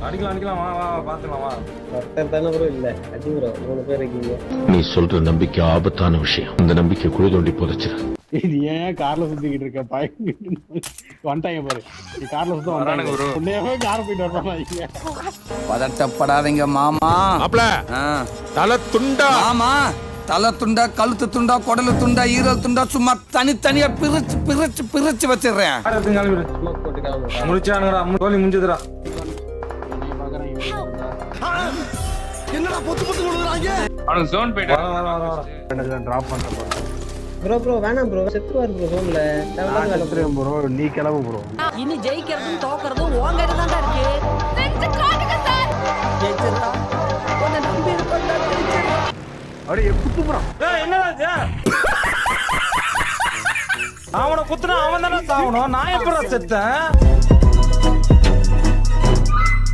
அடிக்கலாம் வா பாத்துக்கலாம் வா. ஒருத்தர் தானே ப்ரோ இல்ல அடி ப்ரோ 3 பேர் இருக்கீங்க. நீ சொல்ற நம்பிக்கை ஆபத்தான விஷயம். அந்த நம்பிக்கை குழி தோண்டி புதைச்சிரு. இது ஏன் கார்ல சுத்திக்கிட்டு இருக்க வந்துட்டாங்க பாரு. நீ கார்ல சுத்த வரானுங்க ப்ரோ. உன்னையவே கார் போயிட்டு வர்றாங்க. பதட்டப்படாதீங்க மாமா. மாப்ள தலை துண்டா. மாமா தலை துண்டா, கழுத்து துண்டா, குடலு துண்டா, ஈரல் துண்டா, சும்மா தனித்தனியா பிரிச்சு வச்சிடுறேன். ஸ்மோக் போட்டு கிளம்புறா. முடிச்சானுங்கடா கோலி முடிஞ்சதுடா. என்னடா பொத்து கொடுக்குறாங்க. அவனுக்கு ஜோன் போயிட்டு வா. டிராப் பண்றேன் ப்ரோ வேணாம் ப்ரோ செத்துவாரு ப்ரோ ஜோன்ல. ப்ரோ. நீ கிளம்பு ப்ரோ. இனி ஜெயிக்கிறதும் தோக்கறதும் உன் கையில தான் இருக்கு. செஞ்சு காட்டுங்க சார். ஜெயிச்சிரா. உன்னை நம்பி இருக்கோம்டா ஜெயிச்சிரா. அடே குத்து ப்ரோ. ஏய் என்னடா இது? அவன குத்துனா அவன் தான சாவணும். நான் எப்பறா செத்தேன்?